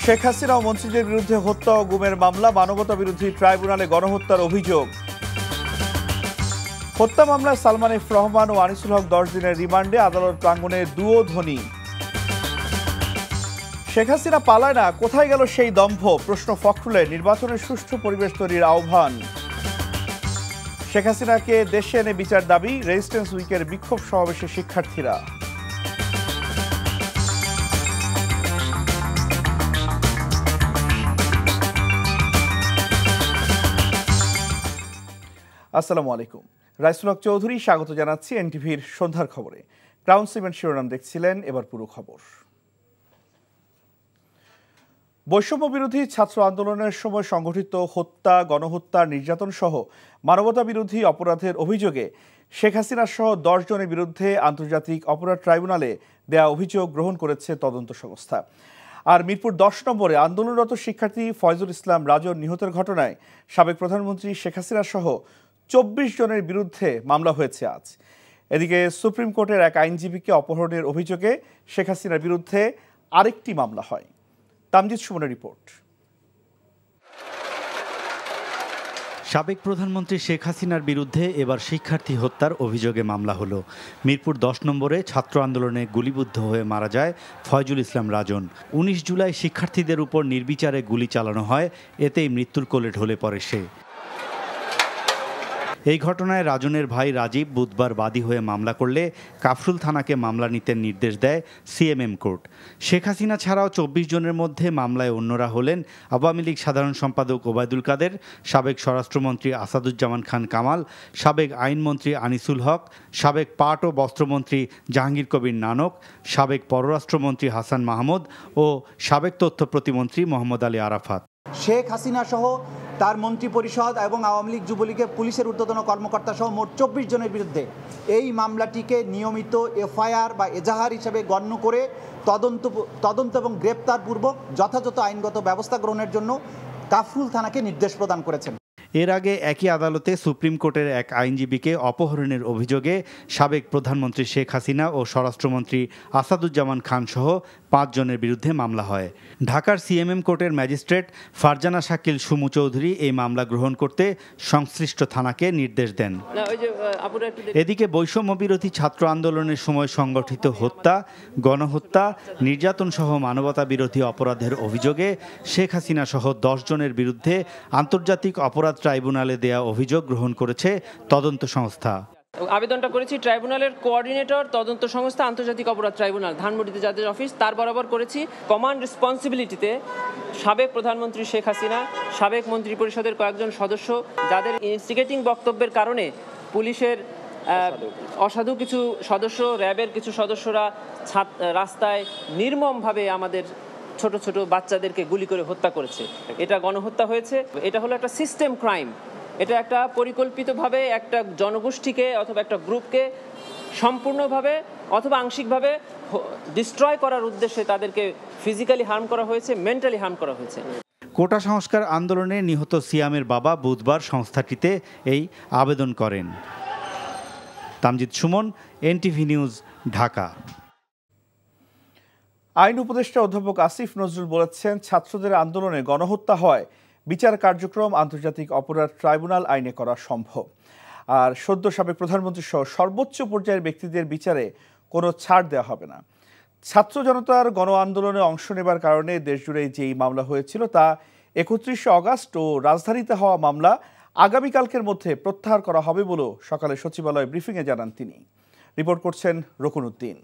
শেখ হাসিনা ও মন্ত্রীদের বিরুদ্ধে হত্যা ও গুমের মামলা, মানবতা বিরোধী ট্রাইব্যুনালে গণহত্যার অভিযোগ। হত্যা মামলায় সালমান এফ রহমান ও আনিসুল হক 10 দিনের রিমান্ডে, আদালত প্রাঙ্গণে দুয়োধ্বনি। শেখ হাসিনা পালায় না, কোথায় গেল সেই দম্ভ? প্রশ্ন ফখরুলের। নির্বাচনের সুষ্ঠু পরিবেশ তৈরির আহ্বান। শেখ হাসিনাকে দেশে এনে বিচার দাবি, রেজিস্ট্যান্স উইকের বিক্ষোভ সমাবেশে শিক্ষার্থীরা। আসসালামু আলাইকুম, রাইসুল হক চৌধুরী স্বাগত জানাচ্ছি এনটিভির সন্ধ্যার খবরে। ক্রাউন সিমেন্ট শিরোনাম দেখছিলেন, এবার পুরো খবর। বৈষম্য বিরোধী ছাত্র আন্দোলনের সময় সংগঠিত হত্যা, গণহত্যা, নির্যাতন সহ মানবতা বিরোধী অপরাধের অভিযোগে শেখ হাসিনা সহ 10 জনের বিরুদ্ধে আন্তর্জাতিক অপরাধ ট্রাইব্যুনালে দেয়া অভিযোগ গ্রহণ করেছে তদন্ত সংস্থা। আর মিরপুর 10 নম্বরে আন্দোলনরত শিক্ষার্থী ফয়জুল ইসলাম রাজন নিহতের ঘটনায় সাবেক প্রধানমন্ত্রী শেখ হাসিনা সহ 24 জনের বিরুদ্ধে মামলা হয়েছে আজ। এদিকে সুপ্রিম কোর্টের এক আইনজীবীকে অপহরণের অভিযোগে শেখ হাসিনার বিরুদ্ধে আরেকটি মামলা হয়। তামজিদ সুমনের রিপোর্ট। সাবেক প্রধানমন্ত্রী শেখ হাসিনার বিরুদ্ধে এবার শিক্ষার্থী হত্যার অভিযোগে মামলা হলো। মিরপুর 10 নম্বরে ছাত্র আন্দোলনে গুলিবিদ্ধ হয়ে মারা যায় ফয়জুল ইসলাম রাজন। 19 জুলাই শিক্ষার্থীদের উপর নির্বিচারে গুলি চালানো হয়, এতেই মৃত্যুর কোলে ঢলে পড়ে সে। এই ঘটনায় রাজনের ভাই রাজীব বুধবার বাদী হয়ে মামলা করলে কাফরুল থানাকে মামলা নিতে নির্দেশ দেয় সিএমএম কোর্ট। শেখ হাসিনা ছাড়াও 24 জনের মধ্যে মামলায় অন্যরা হলেন আওয়ামী লীগ সাধারণ সম্পাদক ওবায়দুল কাদের, সাবেক স্বরাষ্ট্রমন্ত্রী আসাদুজ্জামান খান কামাল, সাবেক আইনমন্ত্রী আনিসুল হক, সাবেক পাট ও বস্ত্রমন্ত্রী জাহাঙ্গীর কবির নানক, সাবেক পররাষ্ট্রমন্ত্রী হাসান মাহমুদ ও সাবেক তথ্য প্রতিমন্ত্রী মোহাম্মদ আলী আরাফাত। শেখ হাসিনা সহ তার মন্ত্রী পরিষদ এবং আওয়ামী লীগ যুবলীগের পুলিশের ঊর্ধ্বতন কর্মকর্তা সহ মোট 24 জনের বিরুদ্ধে এই মামলাটিকে নিয়মিত এফআইআর বা এজাহার হিসেবে গণ্য করে তদন্ত এবং গ্রেপ্তারপূর্বক যথাযথ আইনগত ব্যবস্থা গ্রহণের জন্য কাফরুল থানাকে নির্দেশ প্রদান করেছেন। এর আগে একই আদালতে সুপ্রিম কোর্টের এক আইনজীবীকে অপহরণের অভিযোগে সাবেক প্রধানমন্ত্রী শেখ হাসিনা ও স্বরাষ্ট্রমন্ত্রী আসাদুজ্জামান খান সহ 5 জনের বিরুদ্ধে মামলা হয়। ঢাকার সিএমএম কোর্টের ম্যাজিস্ট্রেট ফারজানা শাকিল সুমু চৌধুরী এই মামলা গ্রহণ করতে সংশ্লিষ্ট থানাকে নির্দেশ দেন। এদিকে বৈষম্য বিরোধী ছাত্র আন্দোলনের সময় সংগঠিত হত্যা, গণহত্যা, নির্যাতন সহ মানবতা বিরোধী অপরাধের অভিযোগে শেখ হাসিনা সহ 10 জনের বিরুদ্ধে আন্তর্জাতিক অপরাধ ট্রাইব্যুনালে দেয়া অভিযোগ গ্রহণ করেছে তদন্ত সংস্থা। আবেদনটা করেছি ট্রাইব্যুনালের কোঅর্ডিনেটর তদন্ত সংস্থা আন্তর্জাতিক অপরাধ ট্রাইব্যুনাল ধানমন্ডিতে যাদের অফিস তার বরাবর করেছি। কমান্ড রেসপন্সিবিলিটিতে সাবেক প্রধানমন্ত্রী শেখ হাসিনা, সাবেক মন্ত্রী পরিষদের কয়েকজন সদস্য যাদের ইনস্টিগেটিং বক্তব্যের কারণে পুলিশের অসাধু কিছু সদস্য, র্যাবের কিছু সদস্যরা রাস্তায় নির্মমভাবে আমাদের ছোট ছোট বাচ্চাদেরকে গুলি করে হত্যা করেছে। এটা গণহত্যা হয়েছে। এটা হলো একটা সিস্টেম ক্রাইম। এটা একটা পরিকল্পিতভাবে একটা জনগোষ্ঠীকে অথবা একটা গ্রুপকে সম্পূর্ণভাবে অথবা আংশিকভাবে ডিস্ট্রয় করার উদ্দেশ্যে তাদেরকে ফিজিক্যালি হার্ম করা হয়েছে, মেন্টালি হার্ম করা হয়েছে। কোটা সংস্কার আন্দোলনে নিহত সিয়ামের বাবা বুধবার সংস্থাটিতে এই আবেদন করেন। Tamjid Suman, NTV news, Dhaka. আইন উপদেষ্টা অধ্যাপক আসিফ নজরুল বলেছেন, ছাত্রদের আন্দোলনে গণহত্যা হয়, বিচার কার্যক্রম আন্তর্জাতিক অপরাধ ট্রাইব্যুনাল আইনে করা সম্ভব। আর সদ্য সাবেক প্রধানমন্ত্রী সহ সর্বোচ্চ পর্যায়ের ব্যক্তিদের বিচারে কোনো ছাড় দেওয়া হবে না। ছাত্র জনতার গণ আন্দোলনে অংশ নেবার কারণে দেশজুড়ে যেই মামলা হয়েছিল তা 31 অগাস্ট ও রাজধানীতে হওয়া মামলা আগামীকালকের মধ্যে প্রত্যাহার করা হবে বলেও সকালে সচিবালয় ব্রিফিংয়ে জানান তিনি। রিপোর্ট করছেন রকুন উদ্দিন।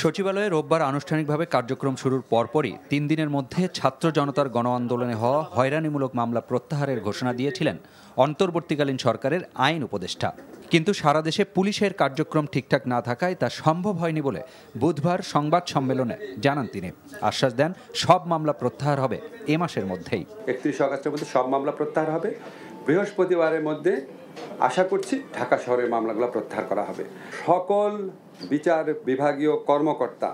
সচিবালয়ে রোববার আনুষ্ঠানিকভাবে কার্যক্রম শুরুর পরপরই 3 দিনের মধ্যে ছাত্র জনতার গণ আন্দোলনে হওয়া হয়রানিমূলক মামলা প্রত্যাহারের ঘোষণা দিয়েছিলেন অন্তর্বর্তীকালীন সরকারের আইন উপদেষ্টা। কিন্তু সারা দেশে পুলিশের কার্যক্রম ঠিকঠাক না থাকায় তা সম্ভব হয়নি বলে বুধবার সংবাদ সম্মেলনে জানান তিনি। আশ্বাস দেন সব মামলা প্রত্যাহার হবে এ মাসের মধ্যেই। 31 অগাস্টের মধ্যে সব মামলা প্রত্যাহার হবে। বৃহস্পতিবারের মধ্যে আশা করছি ঢাকা শহরের মামলাগুলো প্রত্যাহার করা হবে। সকল বিচার বিভাগীয় কর্মকর্তা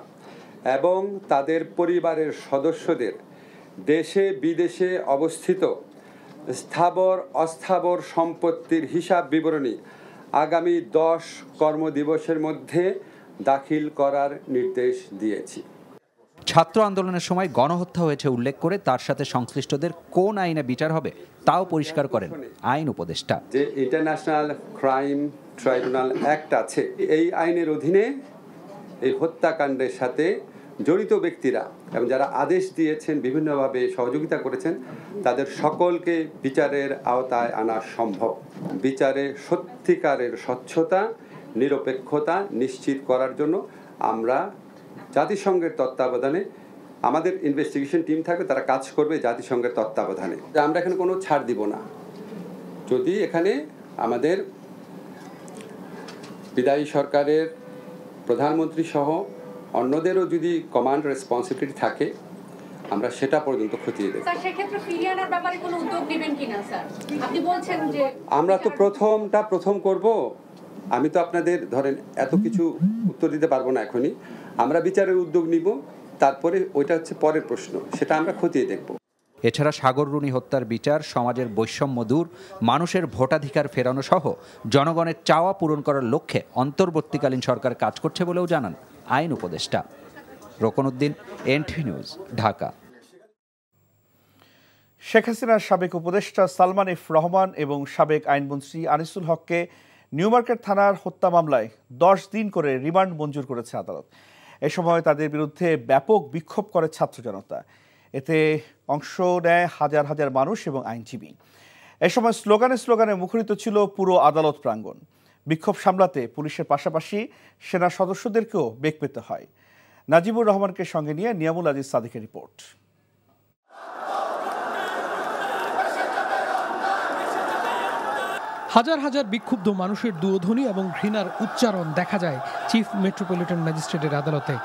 এবং তাদের পরিবারের সদস্যদের দেশে বিদেশে অবস্থিত স্থাবর অস্থাবর সম্পত্তির হিসাব বিবরণী আগামী 10 কর্মদিবসের মধ্যে দাখিল করার নির্দেশ দিয়েছি। ছাত্র আন্দোলনের সময় গণহত্যা হয়েছে উল্লেখ করে তার সাথে সংশ্লিষ্টদের কোন আইনে বিচার হবে তাও পরিষ্কার করেন আইন উপদেষ্টা। যে ইন্টারন্যাশনাল ক্রাইম ট্রাইব্যুনাল অ্যাক্ট আছে, এই আইনের অধীনে এই হত্যাকাণ্ডের সাথে জড়িত ব্যক্তিরা এবং যারা আদেশ দিয়েছেন, বিভিন্নভাবে সহযোগিতা করেছেন, তাদের সকলকে বিচারের আওতায় আনা সম্ভব। বিচারে সত্যিকারের স্বচ্ছতা, নিরপেক্ষতা নিশ্চিত করার জন্য আমরা জাতিসংঘের তত্ত্বাবধানে আমাদের ইনভেস্টিগেশন টিম থাকবে, তারা কাজ করবে জাতিসংঘের তত্ত্বাবধানে। আমরা এখানে কোনো ছাড় দিব না। যদি এখানে আমাদের বিদায়ী সরকারের প্রধানমন্ত্রী সহ অন্যদেরও যদি কমান্ড রেসপন্সিবিলিটি থাকে, আমরা সেটা পর্যন্ত খতিয়ে দেব। আমরা তো প্রথম করব। আমি তো আপনাদের ধরেন এত কিছু উত্তর দিতে পারবো না এখনই। আমরা বিচারের উদ্যোগ নিব, তারপরে ওইটা হচ্ছে পরের প্রশ্ন, সেটা আমরা খতিয়ে দেখব। এছাড়া সাগর রুনি হত্যার বিচার, সমাজের বৈষম্য দূর, মানুষের ভোটাধিকার ফেরানো সহ জনগণের চাওয়া পূরণ করার লক্ষ্যে অন্তর্বর্তীকালীন সরকার কাজ করছে বলেও জানান আইন উপদেষ্টা। Rokonuddin, NTV news, Dhaka. শেখ হাসিনার সাবেক উপদেষ্টা সালমান এফ রহমান এবং সাবেক আইনমন্ত্রী আনিসুল হককে নিউ মার্কেট থানার হত্যা মামলায় 10 দিন করে রিমান্ড মঞ্জুর করেছে আদালত। এ সময় তাদের বিরুদ্ধে ব্যাপক বিক্ষোভ করে ছাত্র জনতা। এতে অংশ নেয় হাজার হাজার মানুষ এবং আইনজীবী। এ সময় স্লোগানে মুখরিত ছিল পুরো আদালত প্রাঙ্গণ। বিক্ষোভ সামলাতে পুলিশের পাশাপাশি সেনা সদস্যদেরকেও বেগ পেতে হয়। নাজিবুর রহমানকে সঙ্গে নিয়ে নিয়ামুল আজিজ সাদিকের রিপোর্ট। হাজার হাজার বিক্ষুব্ধ মানুষের দুধ্বনি এবং ঘৃণার উচ্চারণ দেখা যায় চিফ মেট্রোপলিটন ম্যাজিস্ট্রেটের আদালতে।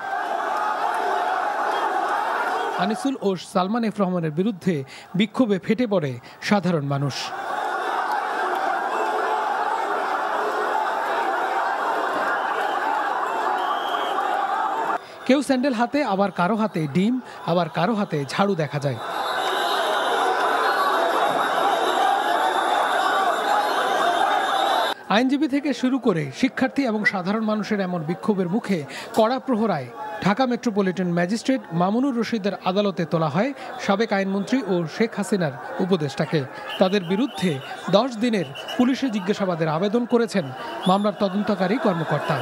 আনিসুল ও সালমান এফ রহমানের বিরুদ্ধে বিক্ষোভে ফেটে পড়ে সাধারণ মানুষ। কেউ স্যান্ডেল হাতে, আবার কারো হাতে ডিম, আবার কারো হাতে ঝাড়ু দেখা যায়। আইনজীবী থেকে শুরু করে শিক্ষার্থী এবং সাধারণ মানুষের এমন বিক্ষোভের মুখে কড়া প্রহরায় ঢাকা মেট্রোপলিটন ম্যাজিস্ট্রেট মামুনুর রশিদের আদালতে তোলা হয় সাবেক আইনমন্ত্রী ও শেখ হাসিনার উপদেষ্টাকে। তাদের বিরুদ্ধে 10 দিনের পুলিশে জিজ্ঞাসাবাদের আবেদন করেছেন মামলার তদন্তকারী কর্মকর্তা।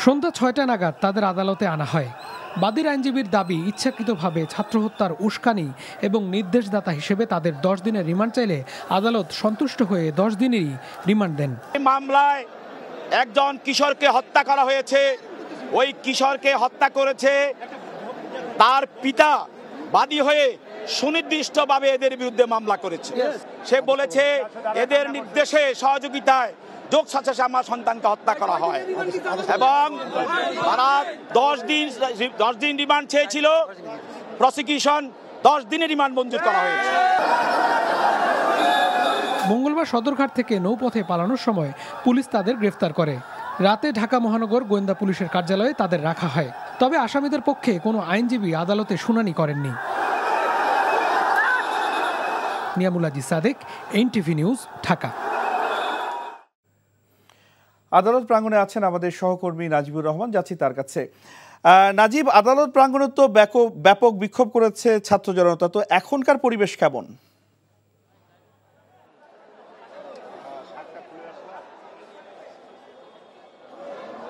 সন্ধ্যা 6টা নাগাদ তাদের আদালতে আনা হয়। বাদীর আইনজীবীর দাবি, ইচ্ছাকৃতভাবে ছাত্র হত্যার উস্কানি এবং নির্দেশদাতা হিসেবে তাদের 10 দিনের রিমান্ড চাইলে আদালত সন্তুষ্ট হয়ে 10 দিনেরই রিমান্ড দেন। এই মামলায় একজন কিশোরকে হত্যা করা হয়েছে। ওই কিশোরকে হত্যা করেছে তার পিতা বাদী হয়ে সুনির্দিষ্টভাবে এদের বিরুদ্ধে মামলা করেছে। সে বলেছে এদের নির্দেশে, সহযোগিতায় যোগসাজশে আমার সন্তানকে হত্যা করা হয় এবং তারা 10 দিন রিমান্ড চেয়েছিল। প্রসিকিউশন 10 দিনের রিমান্ড মঞ্জুর করা হয়েছে। মঙ্গলবার সদরঘাট থেকে নৌপথে পালানোর সময় পুলিশ তাদের গ্রেফতার করে। রাতে ঢাকা মহানগর গোয়েন্দা পুলিশের কার্যালয়ে তাদের রাখা হয়। তবে আসামিদের পক্ষে কোনো আইনজীবী আদালতে শুনানি করেননি। Niamul Aziz Sadek, NTV news, Dhaka. আদালত প্রাঙ্গণে আছেন আমাদের সহকর্মী নাজিবুর রহমান, যাচ্ছি তার কাছে। নাজিব, আদালত প্রাঙ্গণে তো ব্যাপক বিক্ষোভ করেছে ছাত্র জনতা, তো এখনকার পরিবেশ কেমন?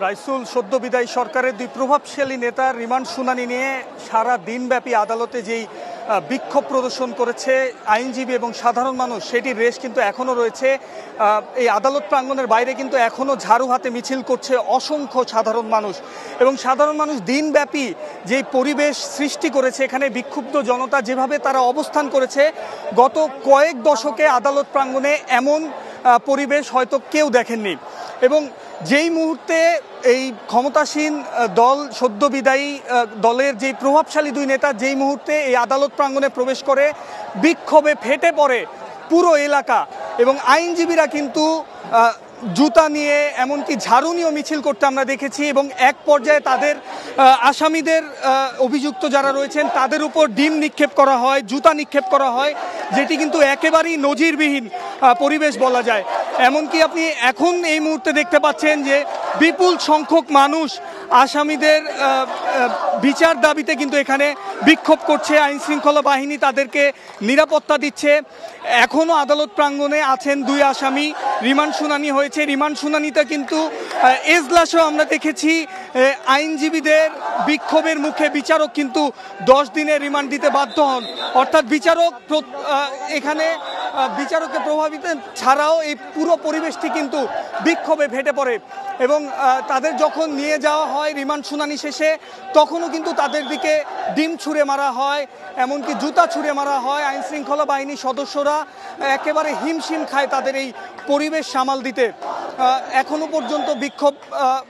রাইসুল, সদ্য বিদায়ী সরকারের 2 প্রভাবশালী নেতার রিমান্ড শুনানি নিয়ে সারা দিনব্যাপী আদালতে যেই বিক্ষোভ প্রদর্শন করেছে আইনজীবী এবং সাধারণ মানুষ, সেটির রেশ কিন্তু এখনও রয়েছে। এই আদালত প্রাঙ্গণের বাইরে কিন্তু এখনও ঝাড়ু হাতে মিছিল করছে অসংখ্য সাধারণ মানুষ, এবং সাধারণ মানুষ দিনব্যাপী যেই পরিবেশ সৃষ্টি করেছে এখানে বিক্ষুব্ধ জনতা যেভাবে তারা অবস্থান করেছে, গত কয়েক দশকে আদালত প্রাঙ্গণে এমন পরিবেশ হয়তো কেউ দেখেননি। এবং যেই মুহূর্তে এই ক্ষমতাসীন দল সদ্য বিদায়ী দলের যেই প্রভাবশালী দুই নেতা যেই মুহূর্তে এই আদালত প্রাঙ্গণে প্রবেশ করে বিক্ষোভে ফেটে পড়ে পুরো এলাকা এবং আইনজীবীরা কিন্তু জুতা নিয়ে এমনকি ঝাড়ু নিয়েও মিছিল করতে আমরা দেখেছি এবং এক পর্যায়ে তাদের আসামিদের অভিযুক্ত যারা রয়েছেন তাদের উপর ডিম নিক্ষেপ করা হয়, জুতা নিক্ষেপ করা হয়, যেটি কিন্তু একেবারেই নজিরবিহীন পরিবেশ বলা যায়। এমনকি আপনি এখন এই মুহূর্তে দেখতে পাচ্ছেন যে বিপুল সংখ্যক মানুষ আসামিদের বিচার দাবিতে কিন্তু এখানে বিক্ষোভ করছে। আইন শৃঙ্খলা বাহিনী তাদেরকে নিরাপত্তা দিচ্ছে। এখনও আদালত প্রাঙ্গণে আছেন দুই আসামি, রিমান্ড শুনানি হয়েছে। রিমান্ড শুনানিতে কিন্তু এজলাসও আমরা দেখেছি আইনজীবীদের বিক্ষোভের মুখে বিচারক কিন্তু 10 দিনের রিমান্ড দিতে বাধ্য হন। অর্থাৎ বিচারক এখানে বিচারককে প্রভাবিত ছাড়াও এই পুরো পরিবেশটি কিন্তু বিক্ষোভে ফেটে পড়ে এবং তাদের যখন নিয়ে যাওয়া হয় রিমান্ড শুনানি শেষে তখনও কিন্তু তাদের দিকে ডিম ছুঁড়ে মারা হয়, এমনকি জুতা ছুঁড়ে মারা হয়। আইন শৃঙ্খলা বাহিনীর সদস্যরা একেবারে হিমশিম খায় তাদের এই পরিবেশ সামাল দিতে। এখনো পর্যন্ত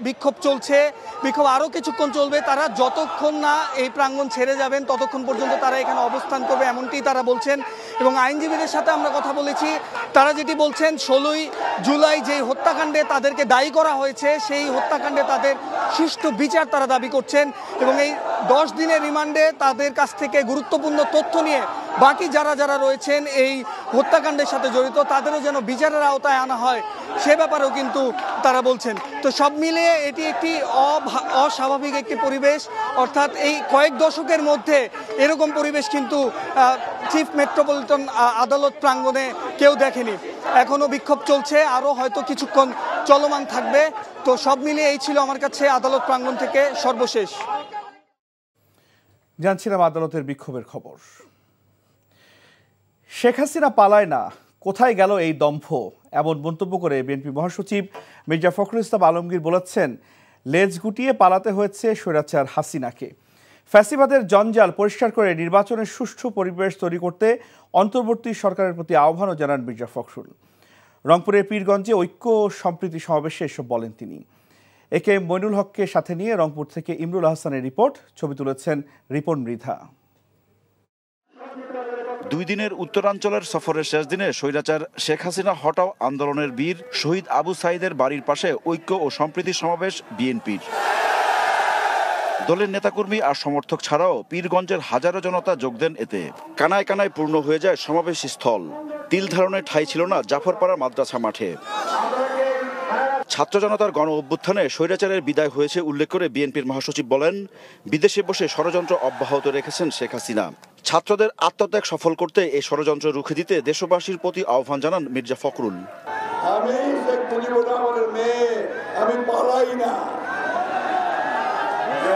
বিক্ষোভ চলছে, বিক্ষোভ আরও কিছুক্ষণ চলবে। তারা যতক্ষণ না এই প্রাঙ্গণ ছেড়ে যাবেন ততক্ষণ পর্যন্ত তারা এখানে অবস্থান করবে এমনটি তারা বলছেন। এবং আইনজীবীদের সাথে আমরা কথা বলেছি, তারা যেটি বলছেন 16ই জুলাই যেই হত্যাকাণ্ডে তাদেরকে দায়ী করা হয়েছে সেই হত্যাকাণ্ডে তাদের সুষ্ঠু বিচার তারা দাবি করছেন এবং এই 10 দিনের রিমান্ডে তাদের কাছ থেকে গুরুত্বপূর্ণ তথ্য নিয়ে বাকি যারা রয়েছেন এই হত্যাকাণ্ডের সাথে জড়িত তাদেরও যেন বিচারের আওতায় আনা হয় সে ব্যাপারেও কিন্তু তারা বলছেন। তো সব মিলিয়ে এটি একটি অস্বাভাবিক একটি পরিবেশ, অর্থাৎ এই কয়েক দশকের মধ্যে এরকম পরিবেশ কিন্তু চিফ মেট্রোপলিটন আদালত প্রাঙ্গণে কেউ দেখেনি। এখনও বিক্ষোভ চলছে, আরও হয়তো কিছুক্ষণ চলমান থাকবে। তো সব মিলিয়ে এই ছিল আমার কাছে আদালত প্রাঙ্গণ থেকে সর্বশেষ। জানছিলাম আদালতের বিক্ষোভের খবর। শেখ হাসিনা পালায় না, কোথায় গেল এই দম্ভ, এমন মন্তব্য করে বিএনপি মহাসচিব মির্জা ফখরুল ইসলাম আলমগীর বলেছেন, লেজ গুটিয়ে পালাতে হয়েছে স্বৈরাচার হাসিনাকে। ফ্যাসিবাদের জঞ্জাল পরিষ্কার করে নির্বাচনের সুষ্ঠু পরিবেশ তৈরি করতে অন্তর্বর্তী সরকারের প্রতি আহ্বানও জানান মির্জা ফখরুল। রংপুরের পীরগঞ্জে ঐক্য ও সম্প্রীতি সমাবেশে এসব বলেন তিনি। একে মইনুল হককে সাথে নিয়ে রংপুর থেকে ইমরুল আহসানের রিপোর্ট, ছবি তুলেছেন রিপন মৃধা। 2 দিনের উত্তরাঞ্চলের সফরের শেষ দিনে স্বৈরাচার শেখ হাসিনা হটাও আন্দোলনের বীর শহীদ আবু সাইদের বাড়ির পাশে ঐক্য ও সম্প্রীতি সমাবেশ বিএনপির। দলের নেতাকর্মী আর সমর্থক ছাড়াও পীরগঞ্জের হাজারো জনতা যোগ দেন এতে। কানায় কানায় পূর্ণ হয়ে যায় সমাবেশ স্থল। তিল ধারণের ঠাঁই ছিল না জাফরপাড়া মাদ্রাসা মাঠে। ছাত্র জনতার গণ অভ্যুত্থানে স্বৈরাচারের বিদায় হয়েছে উল্লেখ করে বিএনপির মহাসচিব বলেন, বিদেশে বসে ষড়যন্ত্র অব্যাহত রেখেছেন শেখ হাসিনা। ছাত্রদের আত্মত্যাগ সফল করতে এই ষড়যন্ত্র রুখে দিতে দেশবাসীর প্রতি আহ্বান জানান মির্জা ফখরুল। আমি শেখ মুজিবুর রহমানের মেয়ে, আমি পালাই না,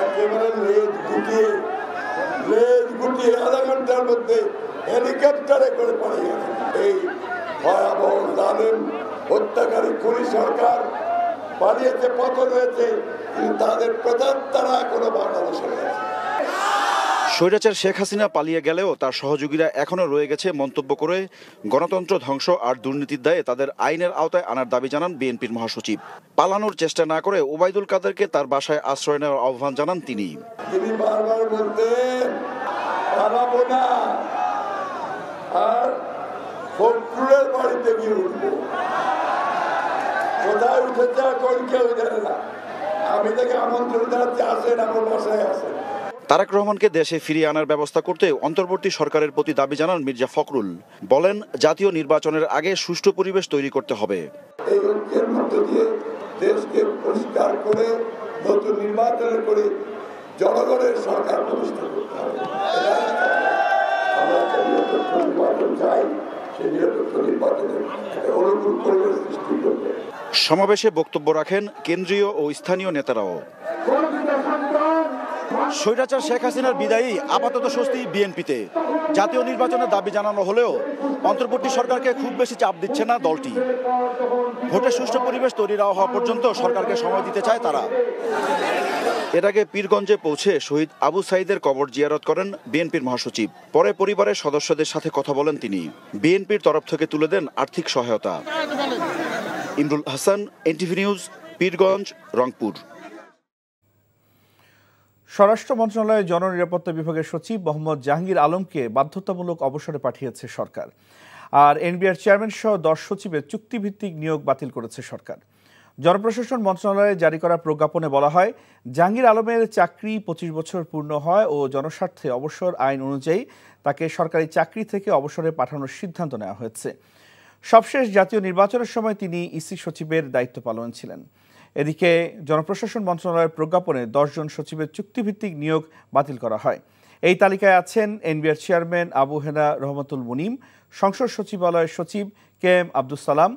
একেবারে লেজ গুটিয়ে আধা ঘন্টার মধ্যে হেলিকপ্টারে করে পালিয়ে গেছে। এই ভয়াবহ জালেম হত্যাকারী খুনি সরকার পালিয়েছে, পতন হয়েছে, কিন্তু তাদের প্রেতাত্মারা কোনো বাংলাদেশে রয়েছে। স্বৈরাচার শেখ হাসিনা পালিয়ে গেলেও তার সহযোগীরা এখনও রয়ে গেছে মন্তব্য করে গণতন্ত্র ধ্বংস আর দুর্নীতির দায়ে তাদের আইনের আওতায় আনার দাবি জানান বিএনপির মহাসচিব। পালানোর চেষ্টা না করে ওবায়দুল কাদেরকে তার বাসায় আশ্রয় নেওয়ার আহ্বান জানান তিনি। তিনি বারবার বলতেন পালাবো না, আর ফখরুলের বাড়িতে গিয়ে উঠবো। কোথায় উঠেছে এখন কেউ জানে না। আমি তাকে আমন্ত্রণ জানাচ্ছি, আসেন আমার বাসায় আসেন। তারেক রহমানকে দেশে ফিরিয়ে আনার ব্যবস্থা করতে অন্তর্বর্তী সরকারের প্রতি দাবি জানান মির্জা ফখরুল। বলেন, জাতীয় নির্বাচনের আগে সুষ্ঠু পরিবেশ তৈরি করতে হবে। এই ঐক্যের মধ্য দিয়ে দেশকে পরিষ্কার করে নতুন নির্বাচন করে জনগণের সরকার প্রতিষ্ঠা করতে হবে। আমরা একটা নিরপেক্ষ নির্বাচন চাই, সেই নিরপেক্ষ নির্বাচনের একটা অনুকূল পরিবেশ সৃষ্টি করবে। সমাবেশে বক্তব্য রাখেন কেন্দ্রীয় ও স্থানীয় নেতারাও। স্বৈরাচার শেখ হাসিনার বিদায়ী আপাতত স্বস্তি বিএনপিতে। জাতীয় নির্বাচনের দাবি জানানো হলেও অন্তর্বর্তী সরকারকে খুব বেশি চাপ দিচ্ছে না দলটি। ভোটের সুষ্ঠু পরিবেশ তৈরি না হওয়া পর্যন্ত সরকারকে সময় দিতে চায় তারা। এর আগে পীরগঞ্জে পৌঁছে শহীদ আবু সাইদের কবর জিয়ারত করেন বিএনপির মহাসচিব। পরে পরিবারের সদস্যদের সাথে কথা বলেন তিনি। বিএনপির তরফ থেকে তুলে দেন আর্থিক সহায়তা। Imrul Hasan, NTV news, Pirganj, Rangpur. স্বরাষ্ট্র মন্ত্রণালয়ের জননিরাপত্তা বিভাগের সচিব মোহাম্মদ জাহাঙ্গীর আলমকে বাধ্যতামূলক অবসরে পাঠিয়েছে সরকার। আর এনবিআর চেয়ারম্যান সহ 10 সচিবের চুক্তিভিত্তিক নিয়োগ বাতিল করেছে সরকার। জনপ্রশাসন মন্ত্রণালয়ে জারি করা প্রজ্ঞাপনে বলা হয়, জাহাঙ্গীর আলমের চাকরি 25 বছর পূর্ণ হয় ও জনস্বার্থে অবসর আইন অনুযায়ী তাকে সরকারি চাকরি থেকে অবসরে পাঠানোর সিদ্ধান্ত নেওয়া হয়েছে। সবশেষ জাতীয় নির্বাচনের সময় তিনি ইসি সচিবের দায়িত্ব পালন ছিলেন। এদিকে জনপ্রশাসন মন্ত্রণালয়ের প্রজ্ঞাপনে 10 জন সচিবের চুক্তিভিত্তিক নিয়োগ বাতিল করা হয়। এই তালিকায় আছেন এনবিআর চেয়ারম্যান আবু হেনা রহমতুল মুনিম, সংসদ সচিবালয়ের সচিব KM আব্দুস সালাম,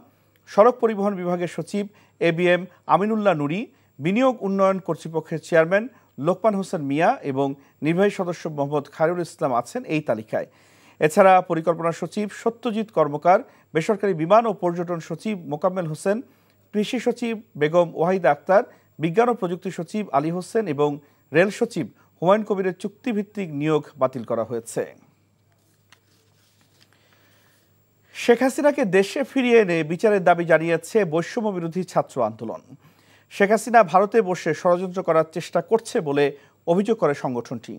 সড়ক পরিবহন বিভাগের সচিব ABM আমিনুল্লাহ নুরি, বিনিয়োগ উন্নয়ন কর্তৃপক্ষের চেয়ারম্যান লোকমান হোসেন মিয়া এবং নির্বাহী সদস্য মোহাম্মদ খায়রুল ইসলাম আছেন এই তালিকায়। এছাড়া পরিকল্পনা সচিব সত্যজিৎ কর্মকার, বেসরকারি বিমান ও পর্যটন সচিব মোকাম্মেল হোসেন, কৃষি সচিব বেগম ওয়াহিদা আক্তার, বিজ্ঞান ও প্রযুক্তি সচিব আলী হোসেন এবং রেল সচিব হুমায়ুন কবিরের চুক্তিভিত্তিক নিয়োগ বাতিল করা হয়েছে। শেখ হাসিনাকে দেশে ফিরিয়ে এনে বিচারের দাবি জানিয়েছে বৈষম্য বিরোধী ছাত্র আন্দোলন। শেখ হাসিনা ভারতে বসে ষড়যন্ত্র করার চেষ্টা করছে বলে অভিযোগ করে সংগঠনটি।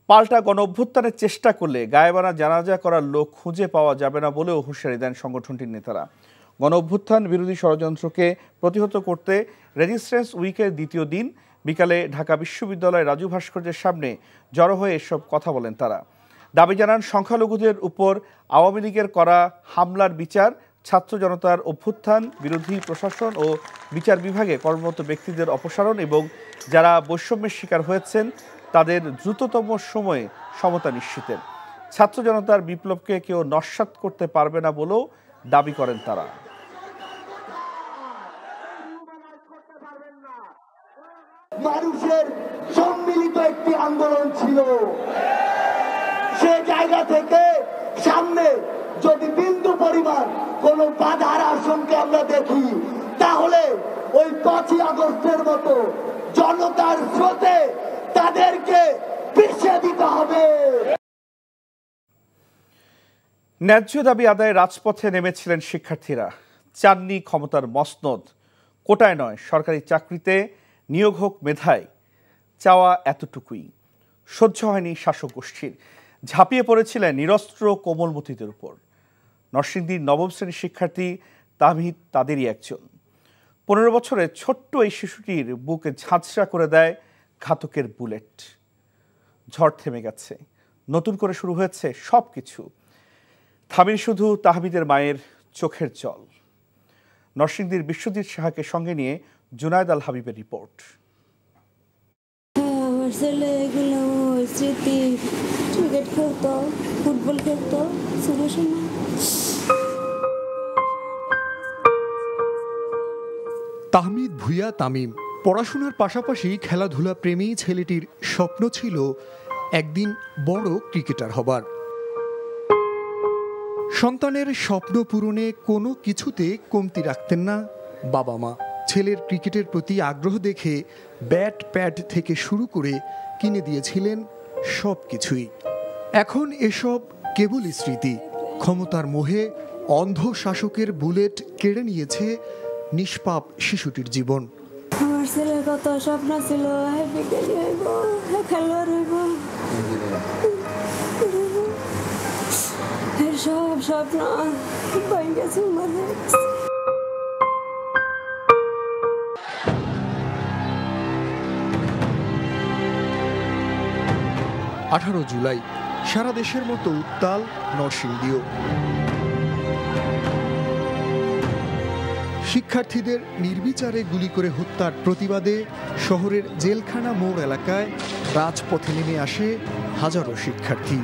পাল্টা গণ অভ্যুত্থানের চেষ্টা করলে গায়েবানা জানাজা করার লোক খুঁজে পাওয়া যাবে না বলেও হুঁশিয়ারি দেন সংগঠনটির নেতারা। গণ অভ্যুত্থান বিরোধী ষড়যন্ত্রকে প্রতিহত করতে রেজিস্ট্যান্স উইকের দ্বিতীয় দিন বিকালে ঢাকা বিশ্ববিদ্যালয়ের রাজু ভাস্কর্যের সামনে জড়ো হয়ে এসব কথা বলেন তারা। দাবি জানান সংখ্যালঘুদের উপর আওয়ামী লীগের করা হামলার বিচার, ছাত্র জনতার অভ্যুত্থান বিরোধী প্রশাসন ও বিচার বিভাগে কর্মরত ব্যক্তিদের অপসারণ এবং যারা বৈষম্যের শিকার হয়েছেন তাদের দ্রুততম সময়ে সমতা নিশ্চিতের। ছাত্র জনতার বিপ্লবকে কেউ নস্যাৎ করতে পারবে না বলেও দাবি করেন তারা। মানুষের সম্মিলিত একটি আন্দোলন ছিল, সে জায়গা থেকে সামনে যদি বিন্দু পরিমাণ কোন বাধার আশঙ্কা আমরা দেখি, তাহলে ওই 5ই আগস্টের মতো জনতার স্রোতে তাদেরকে পিছিয়ে দিতে হবে। ন্যায্য দাবি আদায়ে রাজপথে নেমেছিলেন শিক্ষার্থীরা। চাননি ক্ষমতার মসনদ, কোটায় নয় সরকারি চাকরিতে নিয়োগ হোক মেধায়, চাওয়া এতটুকুই। সহ্য হয়নি শাসক গোষ্ঠীর, ঝাঁপিয়ে পড়েছিলেন নিরস্ত্র কোমলমতিদের উপর। নরসিংদীর নবম শ্রেণীর শিক্ষার্থী তাহমিদ তাদেরই একজন। 15 বছরের ছোট্ট এই শিশুটির বুকে ঝাঁঝরা করে দেয় ঘাতকের বুলেট। ঝড় থেমে গেছে, নতুন করে শুরু হয়েছে সব কিছু। থামির শুধু তাহমিদের মায়ের চোখের জল। নরসিংদীর বিশ্বজিৎ সাহাকে সঙ্গে নিয়ে জুনায়েদ আল হাবিবের রিপোর্ট। আমার ছেলে এগুলো স্মৃতি, ক্রিকেট খেলতো, ফুটবল খেলতো, তাহমিদ ভুঁইয়া তামিম পড়াশোনার পাশাপাশি খেলাধুলা প্রেমী ছেলেটির স্বপ্ন ছিল একদিন বড় ক্রিকেটার হবার। সন্তানের স্বপ্ন পূরণে কোনো কিছুতে কমতি রাখতেন না বাবা মা। ছেলের ক্রিকেটের প্রতি আগ্রহ দেখে ব্যাট প্যাড থেকে শুরু করে কিনে দিয়েছিলেন সব কিছুই। এখন এসব কেবলই স্মৃতি। ক্ষমতার মোহে অন্ধ শাসকের বুলেট কেড়ে নিয়েছে নিষ্পাপ শিশুটির জীবন। আমার ছেলের কত স্বপ্ন ছিল, বিজ্ঞানী হইব, খেলোয়াড় হইব, সব স্বপ্ন ভেঙে গেছে। 18 জুলাই সারা দেশের মতো উত্তাল নরসিংদীও। শিক্ষার্থীদের নির্বিচারে গুলি করে হত্যার প্রতিবাদে শহরের জেলখানা মোড় এলাকায় রাজপথে নেমে আসে হাজারো শিক্ষার্থী।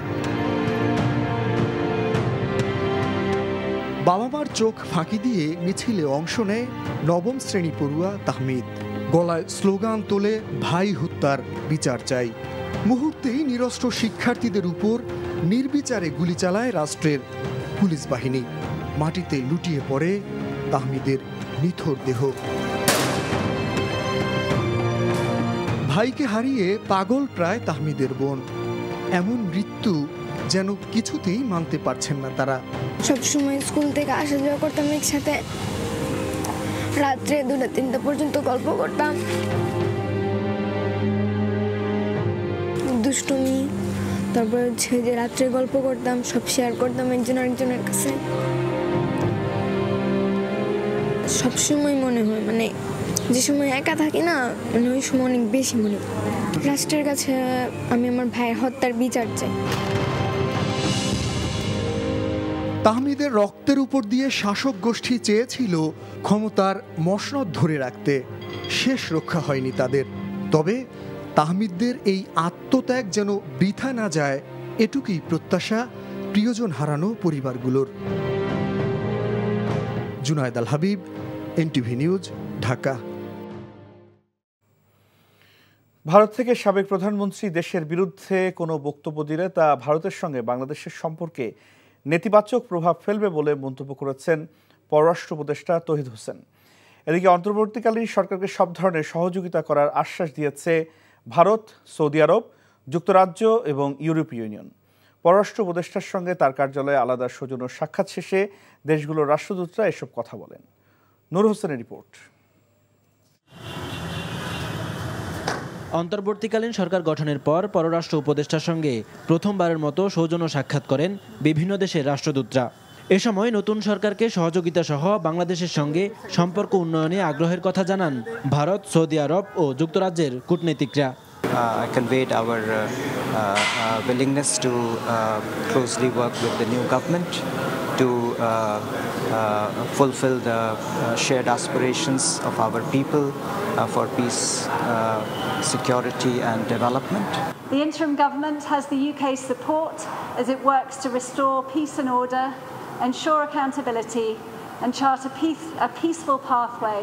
বাবা মার চোখ ফাঁকি দিয়ে মিছিলে অংশ নেয় নবম শ্রেণী পড়ুয়া তাহমিদ। গলায় স্লোগান তোলে, ভাই হত্যার বিচার চাই। মুহূর্তেই নিরস্ত্র শিক্ষার্থীদের উপর নির্বিচারে গুলি চালায় রাষ্ট্রের পুলিশ বাহিনী। মাটিতে লুটিয়ে পড়ে তাহমিদের নিথর দেহ। ভাইকে হারিয়ে পাগল প্রায় তাহমিদের বোন। এমন মৃত্যু যেন কিছুতেই মানতে পারছেন না তারা। সবসময় স্কুল থেকে আসা যাওয়া করতাম একসাথে, রাত্রে 2টা-3টা পর্যন্ত গল্প করতাম, দুষ্টুমি, তারপর হচ্ছে যে রাত্রে গল্প করতাম, সব শেয়ার করতাম একজন আরেকজনের কাছে। সবসময় মনে হয় মানে যে সময় একা থাকি না, মানে ওই সময় অনেক বেশি মনে হয় রাষ্ট্রের কাছে আমি আমার ভাইয়ের হত্যার বিচার চাই। তাহমিদের রক্তের উপর দিয়ে শাসক গোষ্ঠী চেয়েছিল ক্ষমতার মসনদ ধরে রাখতে, শেষ রক্ষা হয়নি তাদের। তবে তাহমিদদের এই আত্মত্যাগ যেন বৃথা না যায়, এটুকুই প্রত্যাশা প্রিয়জন হারানো পরিবারগুলোর। জুনায়েদ আল হাবিব, এনটিভি নিউজ, ঢাকা। ভারত থেকে সাবেক প্রধানমন্ত্রী দেশের বিরুদ্ধে কোনো বক্তব্য দিলে তা ভারতের সঙ্গে বাংলাদেশের সম্পর্কে নেতিবাচক প্রভাব ফেলবে বলে মন্তব্য করেছেন পররাষ্ট্র উপদেষ্টা তৌহিদ হোসেন। এদিকে অন্তর্বর্তীকালীন সরকারকে সব ধরনের সহযোগিতা করার আশ্বাস দিয়েছে ভারত, সৌদি আরব, যুক্তরাজ্য এবং ইউরোপীয় ইউনিয়ন। পররাষ্ট্র উপদেষ্টার সঙ্গে তার কার্যালয়ে আলাদা সৌজন্য সাক্ষাৎ শেষে দেশগুলোর রাষ্ট্রদূতরা এসব কথা বলেন। নূর হোসেনের রিপোর্ট। অন্তর্বর্তীকালীন সরকার গঠনের পর পররাষ্ট্র উপদেষ্টার সঙ্গে প্রথমবারের মতো সৌজন্য সাক্ষাৎ করেন বিভিন্ন দেশের রাষ্ট্রদূতরা। এ সময় নতুন সরকারকে সহযোগিতা সহ বাংলাদেশের সঙ্গে সম্পর্ক উন্নয়নে আগ্রহের কথা জানান ভারত, সৌদি আরব ও যুক্তরাজ্যের কূটনীতিকরা। I conveyed our willingness to closely work with the new government to fulfill the shared aspirations of our people for peace, security and development. The interim government has the UK's support as it works to restore peace and order, ensure accountability and chart a peaceful pathway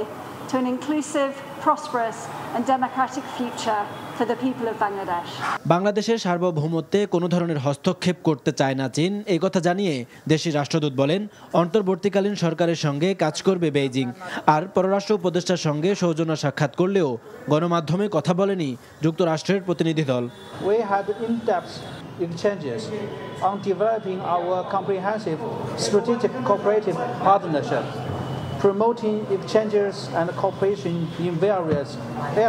to an inclusive, prosperous and democratic future for the people of Bangladesh. বাংলাদেশের সার্বভৌমত্বে কোনো ধরনের হস্তক্ষেপ করতে চায় না চীন, এই কথা জানিয়ে দেশের রাষ্ট্রদূত বলেন অন্তর্বর্তীকালীন সরকারের সঙ্গে কাজ করবে বেইজিং। আর পররাষ্ট্র উপদেষ্টার সঙ্গে সৌজন্য সাক্ষাৎ করলেও গণমাধ্যমে কথা বলেনি যুক্তরাষ্ট্রের প্রতিনিধি দল। We had in-depth exchanges on developing our comprehensive strategic cooperative partnership, promoting exchanges and cooperation in various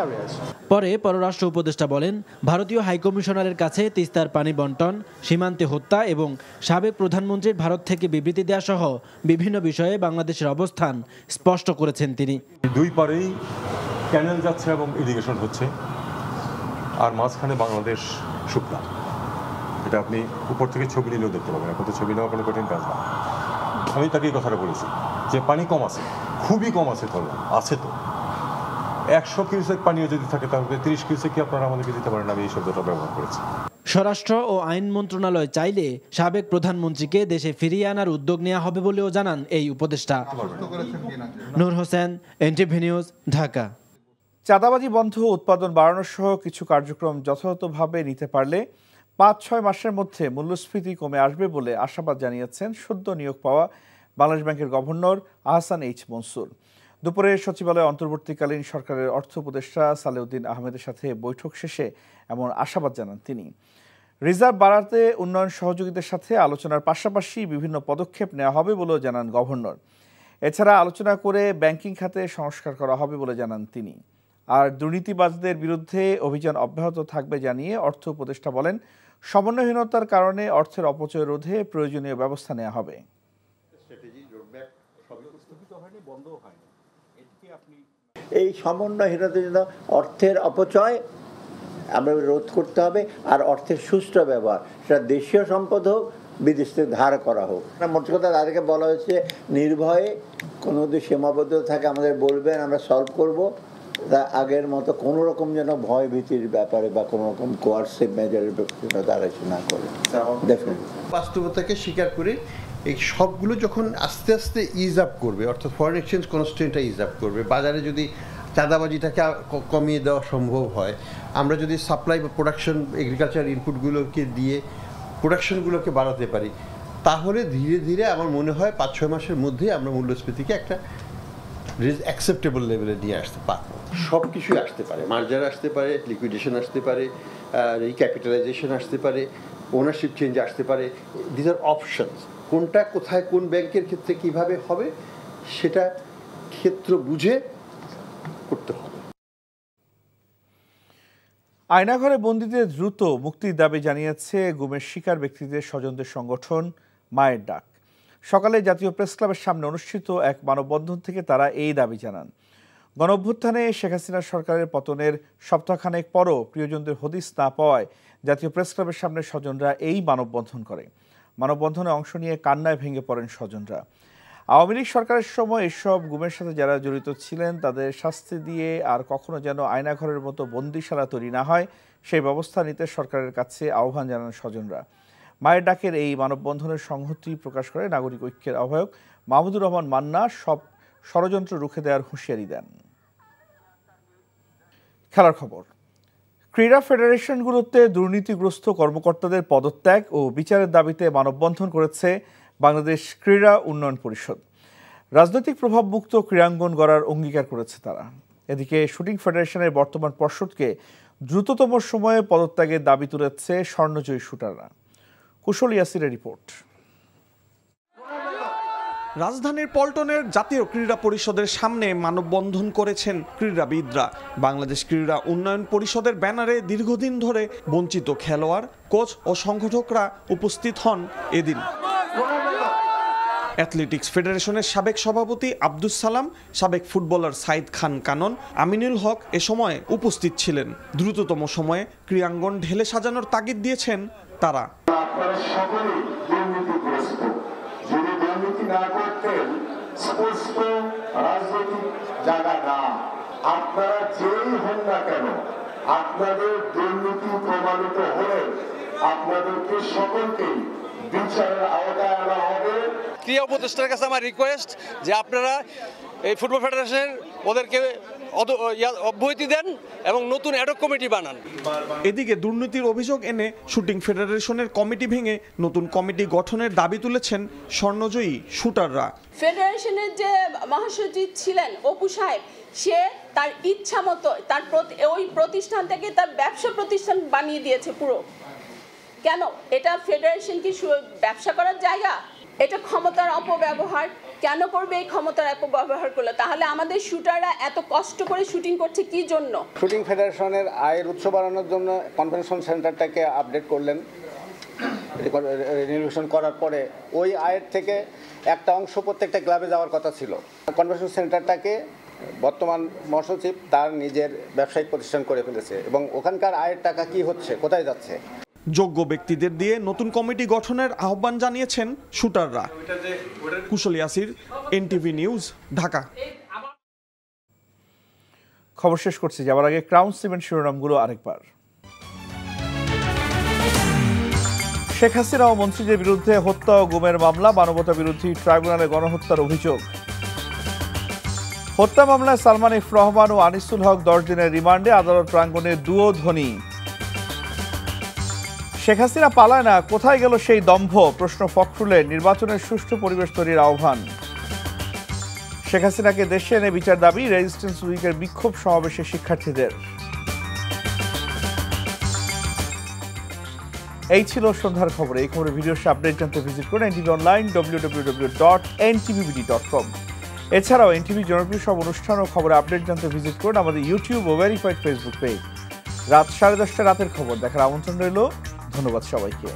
areas. পরে পররাষ্ট্র উপদেষ্টা বলেন ভারতীয় হাইকমিশনারের কাছে তিস্তার পানি বন্টন, সীমান্তে হত্যা এবং সাবেক প্রধানমন্ত্রীর ভারত থেকে বিবৃতি দেওয়া সহ বিভিন্ন বিষয়ে বাংলাদেশের অবস্থান স্পষ্ট করেছেন তিনি। দুই পারেই ক্যানেল যাচ্ছে এবং ইরিগেশন হচ্ছে, আর মাঝখানে বাংলাদেশ শুকনা। এটা আপনি উপর থেকে ছবি নিলেও দেখতে পাবেন, এখন তো ছবি নেওয়া কোনো কঠিন কাজ না। আমি তাকে এই কথাটা বলেছি যে পানি কম আছে, খুবই কম আছে, ধরলাম আছে তো 100 কিউসেক পানিও যদি থাকে তাহলে 30 কিউসেক কি আপনারা আমাদেরকে দিতে পারেন? আমি এই শব্দটা ব্যবহার করেছি। স্বরাষ্ট্র ও আইন মন্ত্রণালয় চাইলে সাবেক প্রধানমন্ত্রীকে দেশে ফিরিয়ে আনার উদ্যোগ নেওয়া হবে বলেও জানান এই উপদেষ্টা। নূর হোসেন, এনটিভি নিউজ, ঢাকা। চাঁদাবাজি বন্ধ, উৎপাদন বাড়ানো সহ কিছু কার্যক্রম যথাযথভাবে নিতে পারলে 5-6 মাসের মধ্যে মূল্যস্ফীতি কমে আসবে বলে আশাবাদ জানিয়েছেন সদ্য নিয়োগ পাওয়া বাংলাদেশ ব্যাংকের গভর্নর আহসান এইচ মনসুর। দুপুরে সচিবালয়ে অন্তর্বর্তীকালীন সরকারের অর্থ উপদেষ্টা সালেউদ্দিন আহমেদের সাথে বৈঠক শেষে এমন আশাবাদ জানান তিনি। রিজার্ভ বাড়াতে উন্নয়ন সহযোগিতার সাথে আলোচনার পাশাপাশি বিভিন্ন পদক্ষেপ নেওয়া হবে বলেও জানান গভর্নর। এছাড়া আলোচনা করে ব্যাংকিং খাতে সংস্কার করা হবে বলে জানান তিনি। আর দুর্নীতিবাজদের বিরুদ্ধে অভিযান অব্যাহত থাকবে জানিয়ে অর্থ উপদেষ্টা বলেন সমন্বয়হীনতার কারণে অর্থের অপচয় রোধে প্রয়োজনীয় ব্যবস্থা নেওয়া হবে। এই সমন্বয়হীনতার জন্য অর্থের অপচয় আমরা রোধ করতে হবে, আর অর্থের সুষ্ঠু ব্যবহার, সেটা দেশীয় সম্পদ হোক, বিদেশ থেকে ধার করা হোক। মোট কথা তাদেরকে বলা হয়েছে নির্ভয়ে কোনো যদি সীমাবদ্ধতা থাকে আমাদের বলবেন, আমরা সলভ করব। তা আগের মতো কোনো রকম যেন ভয় ভীতির ব্যাপারে বা কোনো রকম কোয়ার্সিভ মেজারের তারা না করে। বাস্তবতাকে স্বীকার করে এই সবগুলো যখন আস্তে আস্তে ইজ আপ করবে, অর্থাৎ ফরেন এক্সচেঞ্জ কনস্ট্রেন্টটা ইজ আপ করবে, বাজারে যদি চাঁদাবাজিটাকে কমিয়ে দেওয়া সম্ভব হয়, আমরা যদি সাপ্লাই বা প্রোডাকশন এগ্রিকালচার ইনপুটগুলোকে দিয়ে প্রোডাকশনগুলোকে বাড়াতে পারি, তাহলে ধীরে ধীরে আমার মনে হয় 5-6 মাসের মধ্যেই আমরা মূল্যস্ফীতিকে একটা অ্যাকসেপ্টেবল লেভেলে নিয়ে আসতে পারবো। সব কিছুই আসতে পারে, মার্জার আসতে পারে, লিকুইডেশন আসতে পারে, রিক্যাপিটালাইজেশন আসতে পারে, ওনারশিপ চেঞ্জ আসতে পারে। This are options. কোনটা কোথায় কোন ব্যাংকের ক্ষেত্রে কিভাবে হবে সেটা ক্ষেত্র বুঝে করতে হবে। আয়নাঘরে বন্দীদের দ্রুত মুক্তির দাবি জানিয়েছে গুমের শিকার ব্যক্তিদের স্বজনদের সংগঠন মায়ের ডাক। সকালে জাতীয় প্রেস ক্লাবের সামনে অনুষ্ঠিত এক মানববন্ধন থেকে তারা এই দাবি জানান। গণঅভ্যুত্থানে শেখ হাসিনা সরকারের পতনের সপ্তাহখানেক পরও প্রিয়জনদের হদিস না পাওয়ায় জাতীয় প্রেস ক্লাবের সামনে স্বজনরা এই মানববন্ধন করে। মানববন্ধনে অংশ নিয়ে কান্নায় ভেঙে পড়েন স্বজনরা। আওয়ামী লীগ সরকারের সময় এসব গুমের সাথে যারা জড়িত ছিলেন তাদের শাস্তি দিয়ে আর কখনো যেন আয়নাঘরের মতো বন্দিশালা তৈরি না হয় সেই ব্যবস্থা নিতে সরকারের কাছে আহ্বান জানান স্বজনরা। মায়ের ডাকের এই মানববন্ধনের সংহতি প্রকাশ করে নাগরিক ঐক্যের আহ্বায়ক মাহমুদুর রহমান মান্না সব ষড়যন্ত্র রুখে দেওয়ার হুঁশিয়ারি দেন। খেলার খবর। ক্রীড়া ফেডারেশনগুলোতে দুর্নীতিগ্রস্ত কর্মকর্তাদের পদত্যাগ ও বিচারের দাবিতে মানববন্ধন করেছে বাংলাদেশ ক্রীড়া উন্নয়ন পরিষদ। রাজনৈতিক প্রভাবমুক্ত ক্রীড়াঙ্গন গড়ার অঙ্গীকার করেছে তারা। এদিকে শুটিং ফেডারেশনের বর্তমান পর্ষদকে দ্রুততম সময়ে পদত্যাগের দাবি তুলেছে স্বর্ণজয়ী শুটাররা। কুশল ইয়াসিরের রিপোর্ট। রাজধানীর পল্টনের জাতীয় ক্রীড়া পরিষদের সামনে মানববন্ধন করেছেন ক্রীড়াবিদরা। বাংলাদেশ ক্রীড়া উন্নয়ন পরিষদের ব্যানারে দীর্ঘদিন ধরে বঞ্চিত খেলোয়াড়, কোচ ও সংগঠকরা উপস্থিত হন এদিন। অ্যাথলেটিক্স ফেডারেশনের সাবেক সভাপতি আব্দুস সালাম, সাবেক ফুটবলার সাইদ খান কানন, আমিনুল হক এ সময় উপস্থিত ছিলেন। দ্রুততম সময়ে ক্রীড়াঙ্গন ঢেলে সাজানোর তাগিদ দিয়েছেন তারা। আপনারা যেই হন না কেন, আপনাদের দুর্নীতি প্রমাণিত হলে আপনাদেরকে সকলকেই বিচারের আওতায় আনা হবে। ক্রীড়া উপদেষ্টার কাছে আমার রিকোয়েস্ট যে আপনারা এই ফুটবল ফেডারেশনের ওদেরকে অব্যাহতি দেন এবং নতুন অ্যাডহক কমিটি বানান। এদিকে দুর্নীতির অভিযোগ এনে শুটিং ফেডারেশনের কমিটি ভেঙে নতুন কমিটি গঠনের দাবি তুলেছেন স্বর্ণজয়ী শুটাররা। ফেডারেশনের যে মহাসচিব ছিলেন অপু সাহেব, সে তার ইচ্ছা মতো তার ওই প্রতিষ্ঠান থেকে তার ব্যবসা প্রতিষ্ঠান বানিয়ে দিয়েছে পুরো। কেন? এটা ফেডারেশন কি ব্যবসা করার জায়গা? এটা ক্ষমতার অপব্যবহার। কেন করবে এই ক্ষমতার অপব্যবহার করলে? তাহলে আমাদের শুটাররা এত কষ্ট করে শুটিং করছে কি জন্য? শুটিং ফেডারেশনের আয়ের উৎস বাড়ানোর জন্য কনভেনশন সেন্টারটাকে আপডেট করলেন। রিনোভেশন করার পরে ওই আয়ের থেকে একটা অংশ প্রত্যেকটা ক্লাবে যাওয়ার কথা ছিল। কনভেনশন সেন্টারটাকে বর্তমান মহাসচিব তার নিজের ব্যবসায়িক প্রতিষ্ঠান করে ফেলেছে এবং ওখানকার আয়ের টাকা কি হচ্ছে, কোথায় যাচ্ছে? যোগ্য ব্যক্তিদের দিয়ে নতুন কমিটি গঠনের আহ্বান জানিয়েছেন শুটাররা। কুশল ইয়াসির, এনটিভি নিউজ, ঢাকা। খবর শেষ করছি, যাবার আগে ক্রাউন সিমেন্ট শিরোনামগুলো আরেকবার। শেখ হাসিনা ও মন্ত্রীদের বিরুদ্ধে হত্যা ও গুমের মামলা, মানবতা বিরোধী ট্রাইব্যুনালে গণহত্যার অভিযোগ। হত্যা মামলায় সালমান এফ রহমান ও আনিসুল হক 10 দিনের রিমান্ডে, আদালত প্রাঙ্গণে দুয়োধ্বনি। শেখ হাসিনা পালায় না, কোথায় গেল সেই দম্ভ? প্রশ্ন ফখরুলের। নির্বাচনের সুষ্ঠু পরিবেশ তৈরির আহ্বান। শেখ হাসিনাকে দেশে এনে বিচার দাবি, রেজিস্ট্যান্স উইকের বিক্ষোভ সমাবেশে শিক্ষার্থীদের। এই ছিল সন্ধ্যার খবর। এই খবরের ভিডিও আপডেট জানতে ভিজিট করুন এনটিভি অনলাইন www.ntvbd.com। এছাড়াও এনটিভি জনপ্রিয় সব অনুষ্ঠান ও খবর আপডেট জানতে ভিজিট করুন আমাদের ইউটিউব ও ভেরিফাইড ফেসবুক পেজ। রাত 10:30 রাতের খবর দেখার আমন্ত্রণ রইল। ধন্যবাদ সবাইকে।